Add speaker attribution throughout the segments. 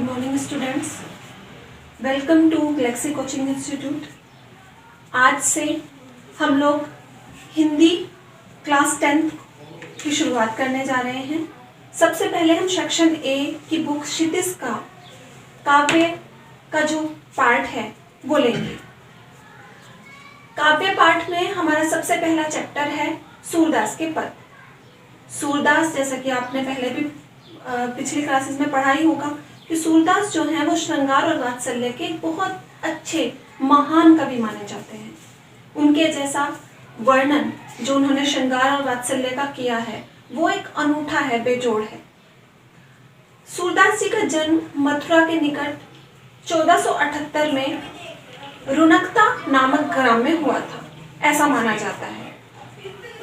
Speaker 1: Good morning students. Welcome to Galaxy Coaching Institute. आज से हम लोग हिंदी क्लास 10th की शुरुआत करने जा रहे हैं। सबसे पहले हम सेक्शन ए की बुक क्षितिज का काव्य का जो पार्ट है वो लेंगे। काव्य पाठ में हमारा सबसे पहला चैप्टर है सूरदास के पद। सूरदास, जैसा कि आपने पहले भी पिछली क्लासेस में पढ़ा ही होगा कि सूरदास जो है वो श्रृंगार और वात्सल्य के बहुत अच्छे महान कवि माने जाते हैं। उनके जैसा वर्णन जो उन्होंने श्रृंगार और वात्सल्य का किया है वो एक अनूठा है, बेजोड़ है। सूरदास जी का जन्म मथुरा के निकट 1478 में रुनकता नामक ग्राम में हुआ था, ऐसा माना जाता है।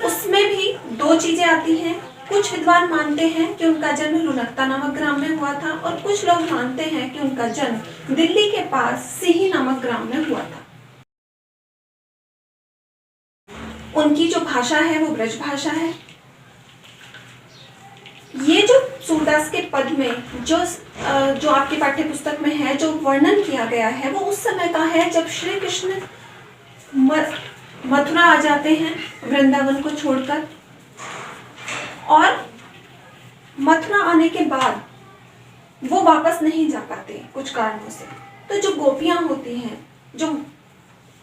Speaker 1: उसमें भी दो चीजें आती हैं। कुछ विद्वान मानते हैं कि उनका जन्म रुनकता नामक ग्राम में हुआ था और कुछ लोग मानते हैं कि उनका जन्म दिल्ली के पास सिही नामक ग्राम में हुआ था। उनकी जो भाषा है वो ब्रज भाषा है। ये जो सूरदास के पद में जो आपकी पाठ्य पुस्तक में है, जो वर्णन किया गया है, वो उस समय का है जब श्री कृष्ण मथुरा आ जाते हैं वृंदावन को छोड़कर, और मथुरा आने के बाद वो वापस नहीं जा पाते कुछ कारणों से। तो जो गोपियां होती हैं, जो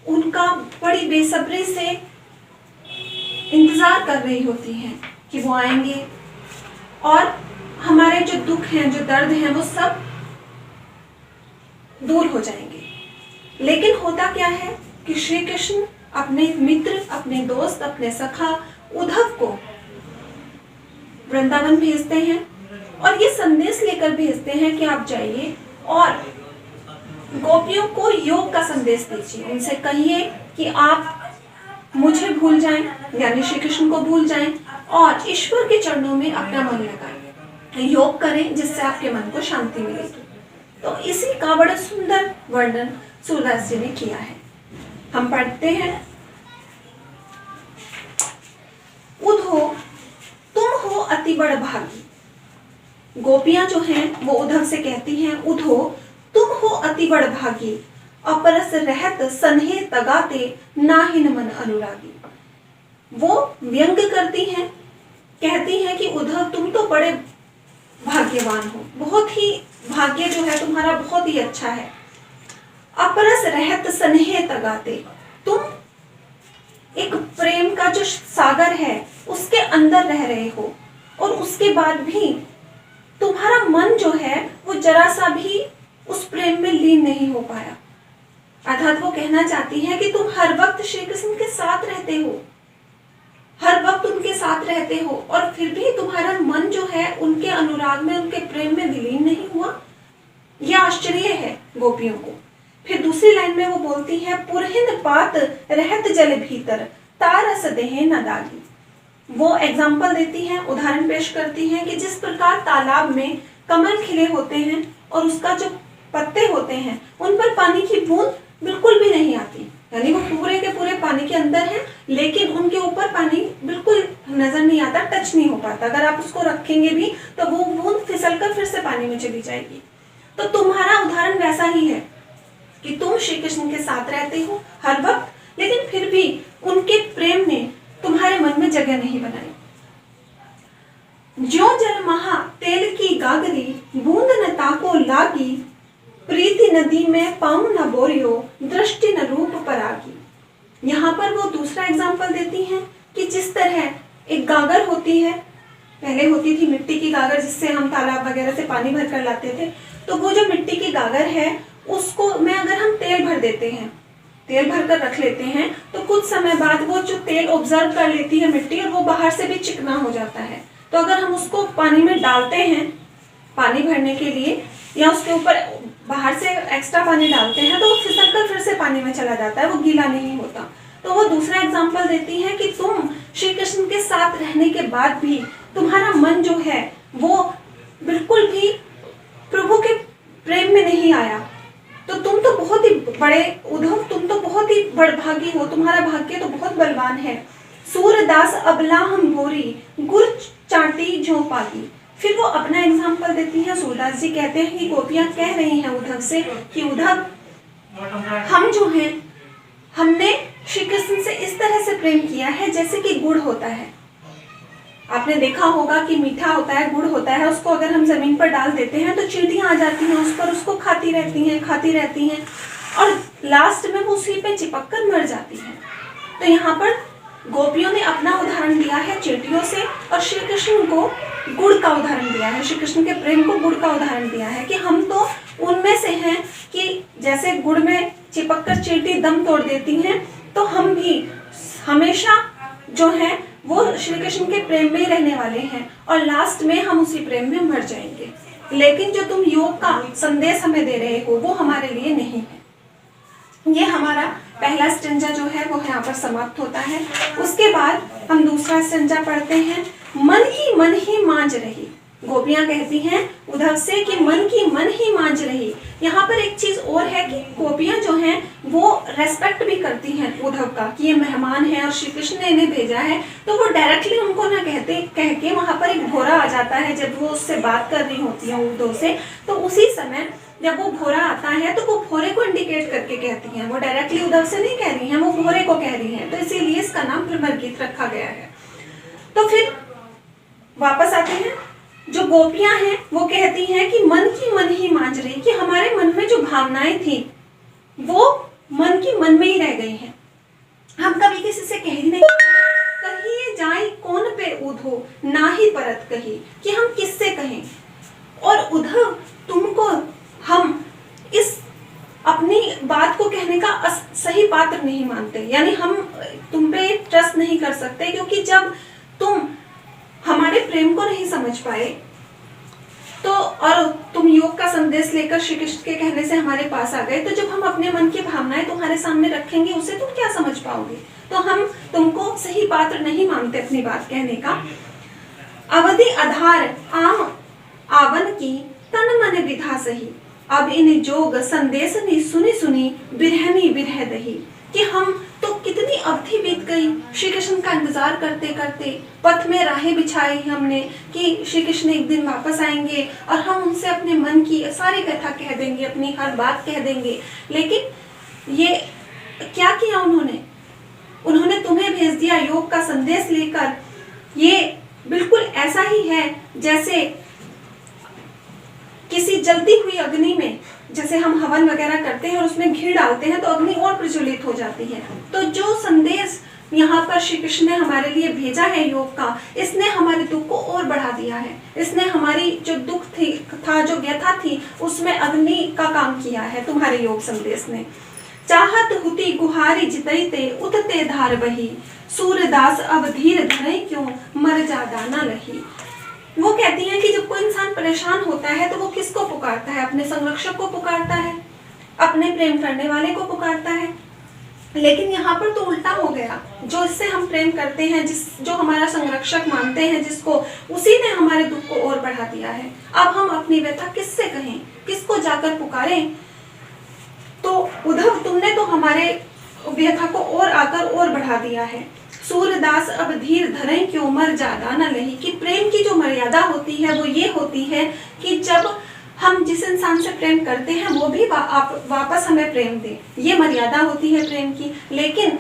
Speaker 1: उनका बड़ी बेसब्री से इंतजार कर रही होती हैं कि वो आएंगे और हमारे जो दुख हैं, जो दर्द हैं, वो सब दूर हो जाएंगे। लेकिन होता क्या है कि श्री कृष्ण अपने मित्र, अपने दोस्त, अपने सखा उद्धव को वृंदावन भेजते हैं और ये संदेश लेकर भेजते हैं कि आप जाइए और गोपियों को योग का संदेश दीजिए। उनसे कहिए कि आप मुझे भूल जाएं, यानी श्री कृष्ण को भूल जाएं और ईश्वर के चरणों में अपना मन लगाएं, योग करें, जिससे आपके मन को शांति मिलेगी। तो इसी का बड़ा सुंदर वर्णन सूरदास जी ने किया है। हम पढ़ते हैं। उद्धव तुम हो अति बड़ भागी। गोपियां जो हैं वो उद्धव से कहती हैं, उद्धव तुम हो अति बड़ भागी, अपरस रहत सन्हे तगाते नाहिन मन अनुरागी। वो व्यंग करती हैं, कहती हैं कि उद्धव तुम तो बड़े भाग्यवान हो, बहुत ही भाग्य जो है तुम्हारा बहुत ही अच्छा है। अपरस रहत सन्हे तगाते, तुम एक प्रेम का जो सागर है उसके अंदर रह रहे हो और उसके बाद भी तुम्हारा मन जो है वो जरा सा भी उस प्रेम में लीन नहीं हो पाया। अर्थात वो कहना चाहती है कि तुम हर वक्त श्री कृष्ण के साथ रहते हो, हर वक्त उनके साथ रहते हो और फिर भी तुम्हारा मन जो है उनके अनुराग में, उनके प्रेम में विलीन नहीं हुआ। यह आश्चर्य है गोपियों को। फिर दूसरी लाइन में वो बोलती है, पुरहिन पात रहत जल भीतर तारस देहे न दागी। वो एग्जाम्पल देती हैं, उदाहरण पेश करती हैं कि जिस प्रकार तालाब में कमल खिले होते हैं और उसका जो पत्ते होते हैं उन पर पानी की बूंद बिल्कुल भी नहीं आती, यानी वो पूरे के पूरे पानी के अंदर हैं लेकिन उनके ऊपर पानी बिल्कुल नजर नहीं आता, टच नहीं हो पाता। अगर आप उसको रखेंगे भी तो वो बूंद फिसल कर फिर से पानी में चली जाएगी। तो तुम्हारा उदाहरण वैसा ही है कि तुम श्री कृष्ण के साथ रहते हो हर वक्त, लेकिन फिर भी उनके प्रेम ने तुम्हारे मन में जगह नहीं बनाई। जो जल महा तेल की गागरी, बूंद न ताको लागी, प्रीति नदी में पाऊं न बोरियो, दृष्टि न रूप परागी। यहाँ पर वो दूसरा एग्जाम्पल देती हैं कि जिस तरह एक गागर होती है, पहले होती थी मिट्टी की गागर जिससे हम तालाब वगैरह से पानी भर कर लाते थे, तो वो जो मिट्टी की गागर है उसको में अगर हम तेल भर देते हैं, तेल भर कर रख लेते हैं, तो कुछ समय बाद वो जो तेल ऑब्जर्व कर लेती है मिट्टी और वो बाहर से भी चिकना हो जाता है। तो अगर हम उसको पानी में डालते हैं पानी भरने के लिए या उसके ऊपर बाहर से एक्स्ट्रा पानी डालते हैं तो वो फिसल कर फिर से पानी में चला जाता है, वो गीला नहीं होता। तो वो दूसरा एग्जाम्पल देती है कि तुम श्री कृष्ण के साथ रहने के बाद भी तुम्हारा मन जो है वो बिल्कुल भी प्रभु के प्रेम में नहीं आया, तो तुम तो बहुत ही बड़े उद्धव, तुम तो बहुत ही बड़भागी हो, तुम्हारा भाग्य तो बहुत बलवान है। सूरदास अबला हम भोरी, गुर चाटी झों पागी। फिर वो अपना एग्जाम्पल देती हैं। सूरदास जी कहते हैं कि गोपियां कह रही हैं उद्धव से कि उद्धव, हम जो हैं, हमने श्री कृष्ण से इस तरह से प्रेम किया है जैसे कि गुड़ होता है। आपने देखा होगा कि मीठा होता है, गुड़ होता है, उसको अगर हम जमीन पर डाल देते हैं तो चींटियां आ जाती हैं उस पर, उसको खाती रहती हैं और लास्ट में वो उसी पे चिपक कर मर जाती हैं। तो यहाँ पर गोपियों ने अपना उदाहरण दिया है चींटियों से और श्री कृष्ण को गुड़ का उदाहरण दिया है, श्री कृष्ण के प्रेम को गुड़ का उदाहरण दिया है कि हम तो उनमें से हैं कि जैसे गुड़ में चिपक कर चींटी दम तोड़ देती हैं, तो हम भी हमेशा जो है वो श्री कृष्ण के प्रेम में ही रहने वाले हैं और लास्ट में हम उसी प्रेम में मर जाएंगे। लेकिन जो तुम योग का संदेश हमें दे रहे हो वो हमारे लिए नहीं है। ये हमारा पहला स्टंजा जो है वो यहाँ पर समाप्त होता है। उसके बाद हम दूसरा स्टंजा पढ़ते हैं। मन ही मांझ रही। गोपियां कहती हैं उद्धव से कि मन ही मांझ रही। यहाँ पर एक चीज और है कि गोपियां जो हैं वो रेस्पेक्ट भी करती हैं उद्धव का कि ये मेहमान है और श्री कृष्ण ने इन्हें भेजा है, तो वो डायरेक्टली उनको ना कह के वहां पर एक भोरा आ जाता है। जब वो उससे बात कर रही होती है उद्धव से, तो उसी समय जब वो भोरा आता है तो वो भोरे को इंडिकेट करके कहती हैं, वो डायरेक्टली उद्धव से नहीं कह रही हैं, वो भोरे को कह रही हैं, तो इसीलिए इसका नाम भ्रमर गीत रखा गया है। तो फिर वापस आते हैं। जो गोपियां हैं वो कहती हैं कि मन ही मांझ रही, कि हमारे मन में जो भावनाएं थी वो मन में ही रह गई हैं। हम कभी किसी से कह ही नहीं, कहिए जाए कौन पे उधो ना ही परत कही, कि हम किससे कहें। और उद्धव तुमको हम इस अपनी बात को कहने का सही पात्र नहीं मानते, यानी हम तुम पे ट्रस्ट नहीं कर सकते, क्योंकि जब तुम हमारे प्रेम को नहीं समझ पाए तो और तुम योग का संदेश लेकर श्री कृष्ण के कहने से हमारे पास आ गए, तो जब हम अपने मन की भावनाएं तुम्हारे सामने रखेंगे उसे तुम क्या समझ पाओगे। तो हम तुमको सही पात्र नहीं मानते अपनी बात कहने का। अवधि आधार आम आवन की तन मन विधा सही, अब इन जोग संदेश ने सुनी बिरहनी बिरह दही, कि हम तो कितनी अवधि बीत गई श्री कृष्ण का इंतजार करते करते, पथ में राहें बिछाई हमने कि श्री कृष्ण एक दिन वापस आएंगे और हम उनसे अपने मन की सारी कथा कह देंगे, अपनी हर बात कह देंगे। लेकिन ये क्या किया उन्होंने तुम्हें भेज दिया योग का संदेश लेकर। ये बिल्कुल ऐसा ही है जैसे किसी जलती हुई अग्नि में जैसे हम हवन वगैरह करते हैं और उसमें घी डालते हैं तो अग्नि और प्रज्वलित हो जाती है। तो जो संदेश यहाँ पर श्री कृष्ण ने हमारे लिए भेजा है योग का, इसने हमारे दुख को और बढ़ा दिया है। इसने हमारी जो दुख था जो व्यथा थी उसमें अग्नि का काम किया है तुम्हारे योग संदेश ने। चाहत हुती गुहारी जितैते उतते धार बही, सूरदास अब धीर धरई क्यों मर जादा न लही। वो कहती हैं कि जब कोई इंसान परेशान होता है तो वो किसको पुकारता है, अपने संरक्षक को पुकारता है, अपने प्रेम करने वाले को पुकारता है। लेकिन यहाँ पर तो उल्टा हो गया, जो इससे हम प्रेम करते हैं, जो हमारा संरक्षक मानते हैं जिसको, उसी ने हमारे दुख को और बढ़ा दिया है। अब हम अपनी व्यथा किससे कहें, किसको जाकर पुकारें। तो उद्धव तुमने तो हमारे व्यथा को और आकर और बढ़ा दिया है। सूरदास अब धीर धरई क्यों मर जादा न लही, कि प्रेम की जो मर्यादा होती है वो ये होती है कि जब हम जिस इंसान से प्रेम करते हैं वो भी वापस हमें प्रेम दे, ये मर्यादा होती है प्रेम की। लेकिन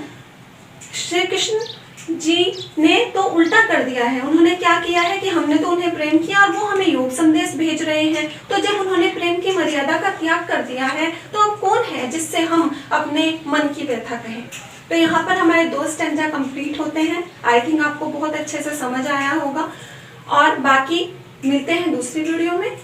Speaker 1: श्री कृष्ण जी ने तो उल्टा कर दिया है। उन्होंने क्या किया है कि हमने तो उन्हें प्रेम किया और वो हमें योग संदेश भेज रहे हैं। तो जब उन्होंने प्रेम की मर्यादा का त्याग कर दिया है तो अब कौन है जिससे हम अपने मन की व्यथा कहें। तो यहाँ पर हमारे 2 स्टैंजा कंप्लीट होते हैं। आई थिंक आपको बहुत अच्छे से समझ आया होगा और बाकी मिलते हैं दूसरी वीडियो में।